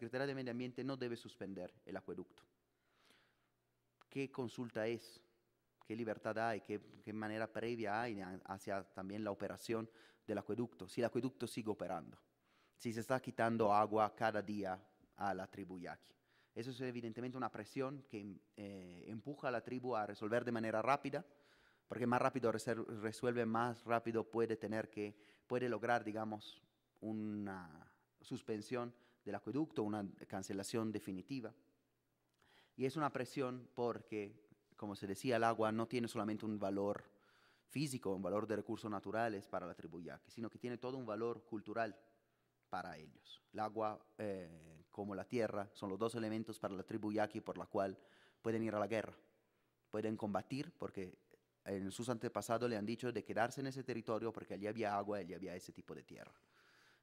Secretaría de Medio Ambiente no debe suspender el acueducto. ¿Qué consulta es? ¿Qué libertad hay? ¿Qué manera previa hay hacia también la operación del acueducto? Si el acueducto sigue operando, si se está quitando agua cada día a la tribu yaqui. Eso es evidentemente una presión que empuja a la tribu a resolver de manera rápida, porque más rápido resuelve, más rápido puede lograr, digamos, una suspensión del acueducto, una cancelación definitiva. Y es una presión porque, como se decía, el agua no tiene solamente un valor físico, un valor de recursos naturales para la tribu yaqui, sino que tiene todo un valor cultural para ellos. El agua, como la tierra, son los dos elementos para la tribu yaqui por la cual pueden ir a la guerra, pueden combatir porque en sus antepasados le han dicho de quedarse en ese territorio porque allí había agua, allí había ese tipo de tierra.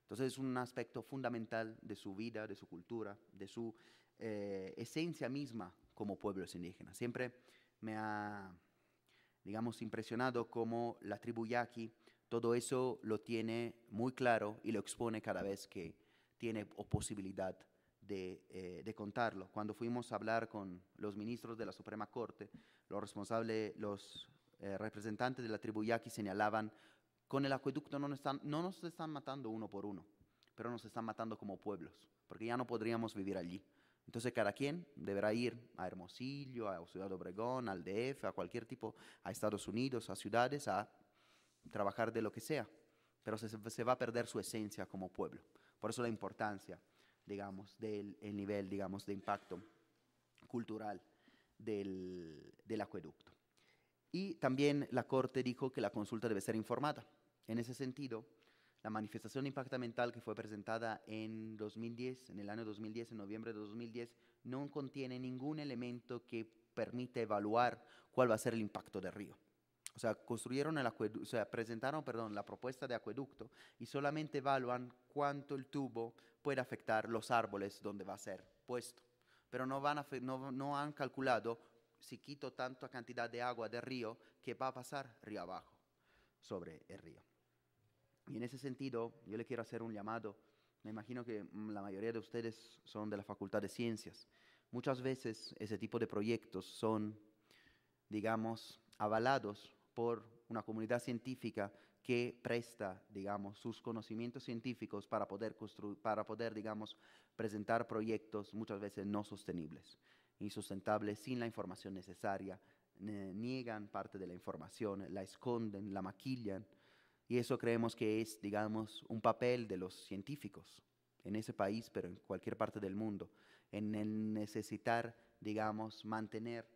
Entonces es un aspecto fundamental de su vida, de su cultura, de su esencia misma como pueblos indígenas. Siempre me ha, digamos, impresionado cómo la tribu yaqui todo eso lo tiene muy claro y lo expone cada vez que tiene posibilidad de contarlo. Cuando fuimos a hablar con los ministros de la Suprema Corte, los responsables, los representantes de la tribu yaqui señalaban: con el acueducto no nos están matando uno por uno, pero nos están matando como pueblos, porque ya no podríamos vivir allí. Entonces cada quien deberá ir a Hermosillo, a Ciudad Obregón, al DF, a cualquier tipo, a Estados Unidos, a ciudades, a trabajar de lo que sea, pero se va a perder su esencia como pueblo. Por eso la importancia, digamos, del nivel, digamos, de impacto cultural del acueducto. Y también la Corte dijo que la consulta debe ser informada. En ese sentido, la manifestación de impacto ambiental que fue presentada en 2010, en el año 2010, en noviembre de 2010, no contiene ningún elemento que permita evaluar cuál va a ser el impacto del río. O sea, presentaron, la propuesta de acueducto y solamente evalúan cuánto el tubo puede afectar los árboles donde va a ser puesto. Pero no han calculado si quito tanta cantidad de agua del río, ¿qué va a pasar río abajo sobre el río? Y en ese sentido, yo le quiero hacer un llamado. Me imagino que la mayoría de ustedes son de la Facultad de Ciencias. Muchas veces ese tipo de proyectos son, digamos, avalados por una comunidad científica que presta, digamos, sus conocimientos científicos para poder, digamos, presentar proyectos muchas veces no sostenibles, insustentables, sin la información necesaria, niegan parte de la información, la esconden, la maquillan, y eso creemos que es, digamos, un papel de los científicos en ese país, pero en cualquier parte del mundo, en el necesitar, digamos, mantener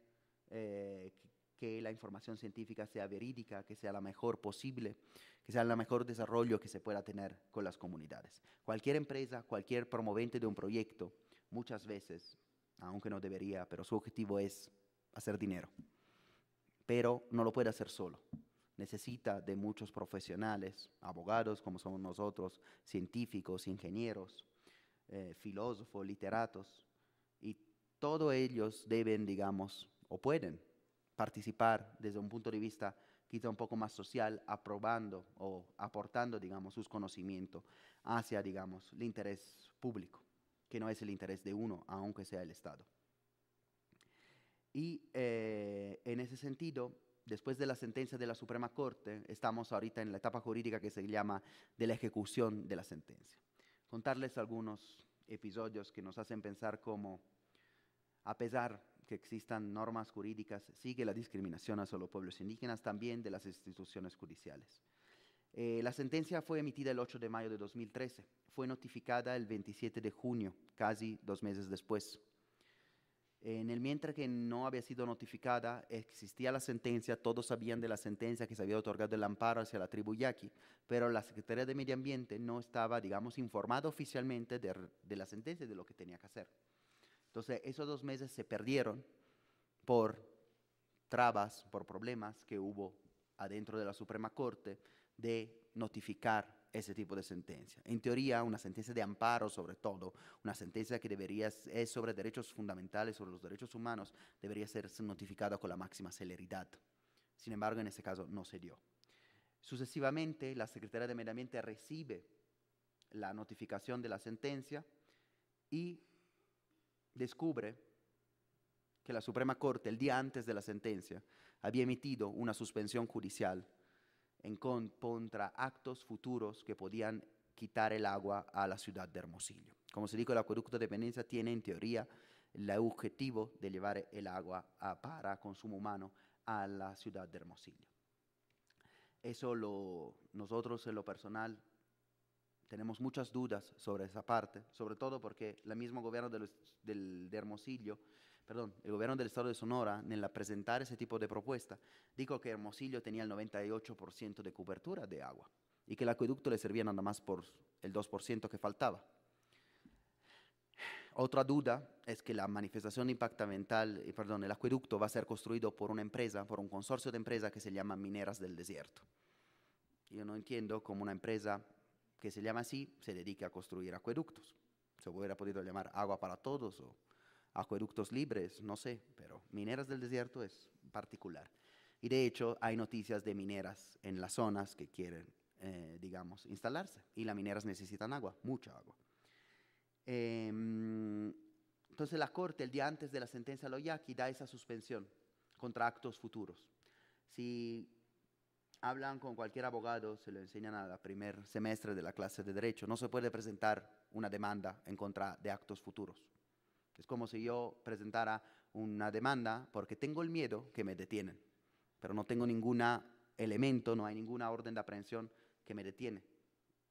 que la información científica sea verídica, que sea la mejor posible, que sea el mejor desarrollo que se pueda tener con las comunidades. Cualquier empresa, cualquier promovente de un proyecto, muchas veces, aunque no debería, pero su objetivo es hacer dinero, pero no lo puede hacer solo. Necesita de muchos profesionales, abogados como somos nosotros, científicos, ingenieros, filósofos, literatos, y todos ellos deben, digamos, o pueden participar desde un punto de vista quizá un poco más social, aprobando o aportando, digamos, sus conocimientos hacia, digamos, el interés público, que no es el interés de uno, aunque sea el Estado. Y en ese sentido, después de la sentencia de la Suprema Corte, estamos ahorita en la etapa jurídica que se llama de la ejecución de la sentencia. Contarles algunos episodios que nos hacen pensar cómo, a pesar que existan normas jurídicas, sigue la discriminación hacia los pueblos indígenas, también de las instituciones judiciales. La sentencia fue emitida el 8 de mayo de 2013, fue notificada el 27 de junio, casi 2 meses después. En el mientras que no había sido notificada, existía la sentencia, todos sabían de la sentencia que se había otorgado el amparo hacia la tribu yaqui, pero la Secretaría de Medio Ambiente no estaba, digamos, informada oficialmente de la sentencia, de lo que tenía que hacer. Entonces, esos 2 meses se perdieron por trabas, por problemas que hubo adentro de la Suprema Corte de notificar ese tipo de sentencia. En teoría, una sentencia de amparo, sobre todo, una sentencia que es sobre derechos fundamentales, sobre los derechos humanos, debería ser notificada con la máxima celeridad. Sin embargo, en ese caso no se dio. Sucesivamente, la Secretaría de Medio Ambiente recibe la notificación de la sentencia y descubre que la Suprema Corte, el día antes de la sentencia, había emitido una suspensión judicial contra actos futuros que podían quitar el agua a la ciudad de Hermosillo. Como se dijo, el acueducto de dependencia tiene en teoría el objetivo de llevar el agua para consumo humano a la ciudad de Hermosillo. Eso nosotros en lo personal tenemos muchas dudas sobre esa parte, sobre todo porque el mismo gobierno de Hermosillo, perdón, el gobierno del estado de Sonora, nel presentar ese tipo de propuesta, dijo que Hermosillo tenía el 98% de cobertura de agua y que el acueducto le servía nada más por el 2% que faltaba. Otra duda es que la manifestación de impacto ambiental, el acueducto va a ser construido por una empresa, por un consorcio de empresas que se llama Mineras del Desierto. Yo no entiendo cómo una empresa que se llama así se dedica a construir acueductos. Se hubiera podido llamar Agua para Todos o Acueductos Libres, no sé, pero Mineras del Desierto es particular. Y de hecho hay noticias de mineras en las zonas que quieren, digamos, instalarse. Y las mineras necesitan agua, mucha agua. Entonces la Corte, el día antes de la sentencia Loyaki, da esa suspensión contra actos futuros. Si hablan con cualquier abogado, se lo enseñan al primer semestre de la clase de Derecho, no se puede presentar una demanda en contra de actos futuros. Es como si yo presentara una demanda porque tengo el miedo que me detienen, pero no tengo ningún elemento, no hay ninguna orden de aprehensión que me detiene.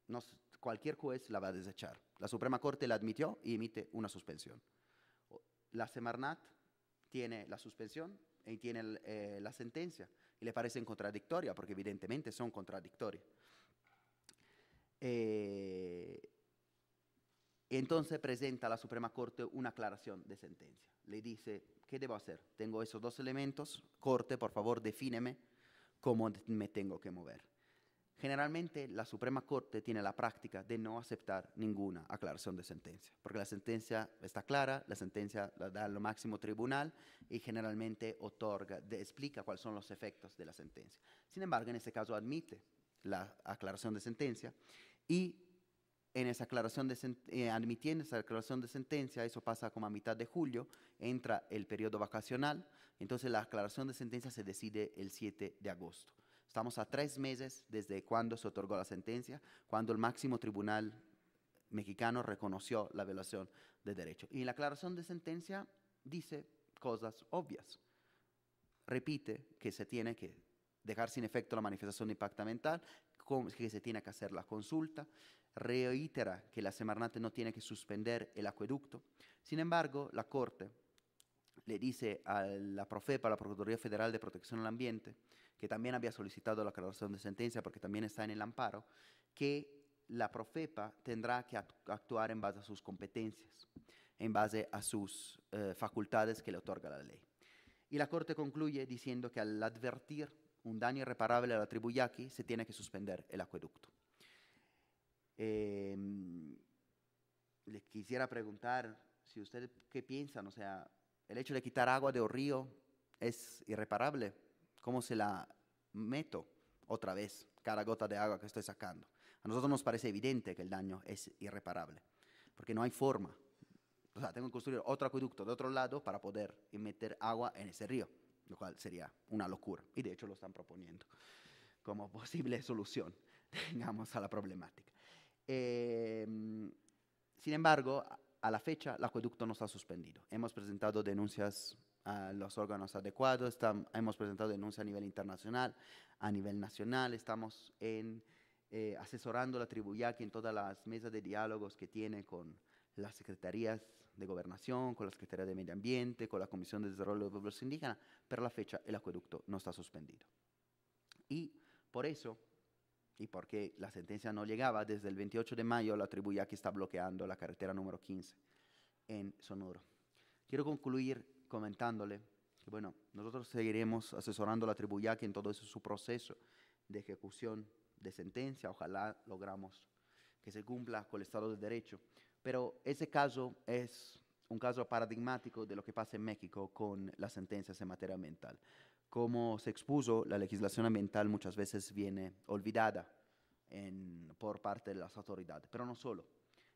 No, cualquier juez la va a desechar. La Suprema Corte la admitió y emite una suspensión. La Semarnat tiene la suspensión y tiene la sentencia y le parecen contradictorias porque evidentemente son contradictorias. Entonces presenta a la Suprema Corte una aclaración de sentencia. Le dice, ¿qué debo hacer? Tengo esos dos elementos. Corte, por favor, defíneme cómo me tengo que mover. Generalmente la Suprema Corte tiene la práctica de no aceptar ninguna aclaración de sentencia, porque la sentencia está clara, la sentencia la da el máximo tribunal y generalmente explica cuáles son los efectos de la sentencia. Sin embargo, en este caso admite la aclaración de sentencia y en esa admitiendo esa aclaración de sentencia, eso pasa como a mitad de julio, entra el periodo vacacional, entonces la aclaración de sentencia se decide el 7 de agosto. Estamos a 3 meses desde cuando se otorgó la sentencia, cuando el máximo tribunal mexicano reconoció la violación de derecho. Y la aclaración de sentencia dice cosas obvias. Repite que se tiene que dejar sin efecto la manifestación de impacto ambiental, que se tiene que hacer la consulta, reitera que la Semarnat no tiene que suspender el acueducto. Sin embargo, la Corte le dice a la Profepa, a la Procuraduría Federal de Protección al Ambiente, que también había solicitado la aclaración de sentencia porque también está en el amparo, que la Profepa tendrá que actuar en base a sus competencias, en base a sus facultades que le otorga la ley. Y la Corte concluye diciendo que al advertir un daño irreparable a la tribu Yaqui, se tiene que suspender el acueducto. Le quisiera preguntar si usted qué piensan, o sea, el hecho de quitar agua de un río es irreparable. ¿Cómo se la meto otra vez, cada gota de agua que estoy sacando? A nosotros nos parece evidente que el daño es irreparable, porque no hay forma. O sea, tengo que construir otro acueducto de otro lado para poder meter agua en ese río, lo cual sería una locura. Y de hecho lo están proponiendo como posible solución, digamos, a la problemática. Sin embargo, a la fecha, el acueducto no está suspendido. Hemos presentado denuncias a los órganos adecuados, hemos presentado denuncias a nivel internacional, a nivel nacional, estamos asesorando a la tribu Yaqui en todas las mesas de diálogos que tiene con las secretarías de Gobernación, con la Secretaría de Medio Ambiente, con la Comisión de Desarrollo de Pueblos Indígenas, pero a la fecha el acueducto no está suspendido. Y por eso, y porque la sentencia no llegaba, desde el 28 de mayo la tribu Yaqui está bloqueando la carretera número 15 en Sonora. Quiero concluir comentándole que, bueno, nosotros seguiremos asesorando a la tribu Yaqui en todo su proceso de ejecución de sentencia. Ojalá logramos que se cumpla con el Estado de Derecho. Pero ese caso es un caso paradigmático de lo que pasa en México con las sentencias en materia ambiental. Como se expuso, la legislación ambiental muchas veces viene olvidada por parte de las autoridades, pero no solo.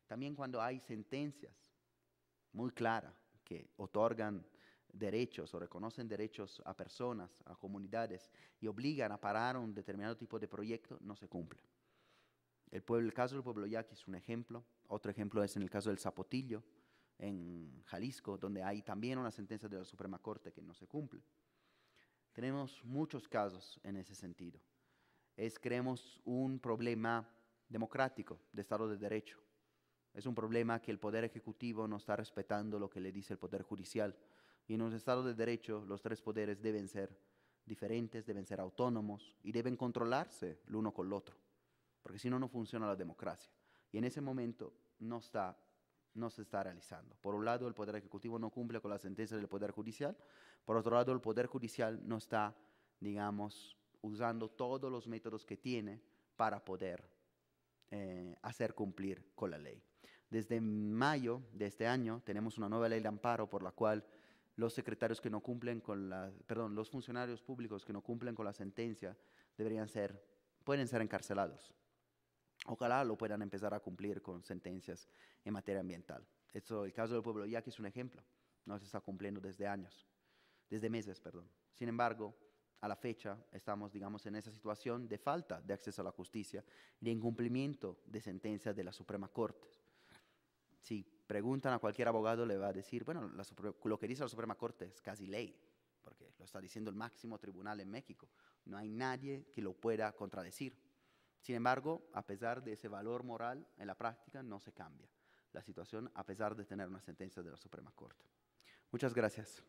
También cuando hay sentencias muy claras que otorgan derechos o reconocen derechos a personas, a comunidades y obligan a parar un determinado tipo de proyecto, no se cumple. El caso del pueblo yaqui es un ejemplo. Otro ejemplo es en el caso del Zapotillo, en Jalisco, donde hay también una sentencia de la Suprema Corte que no se cumple. Tenemos muchos casos en ese sentido. Creemos un problema democrático de Estado de Derecho. Es un problema que el Poder Ejecutivo no está respetando lo que le dice el Poder Judicial. Y en un Estado de Derecho los tres poderes deben ser diferentes, deben ser autónomos y deben controlarse el uno con el otro, porque si no, no funciona la democracia. Y en ese momento no se está realizando. Por un lado, el Poder Ejecutivo no cumple con la sentencia del Poder Judicial. Por otro lado, el Poder Judicial no está, digamos, usando todos los métodos que tiene para poder hacer cumplir con la ley. Desde mayo de este año tenemos una nueva ley de amparo por la cual los secretarios que no cumplen con los funcionarios públicos que no cumplen con la sentencia pueden ser encarcelados. Ojalá lo puedan empezar a cumplir con sentencias en materia ambiental. El caso del pueblo yaqui es un ejemplo. No se está cumpliendo desde meses. Sin embargo, a la fecha estamos, digamos, en esa situación de falta de acceso a la justicia y de incumplimiento de sentencias de la Suprema Corte. Si preguntan a cualquier abogado, le va a decir, bueno, lo que dice la Suprema Corte es casi ley, porque lo está diciendo el máximo tribunal en México. No hay nadie que lo pueda contradecir. Sin embargo, a pesar de ese valor moral, en la práctica no se cambia la situación, a pesar de tener una sentencia de la Suprema Corte. Muchas gracias.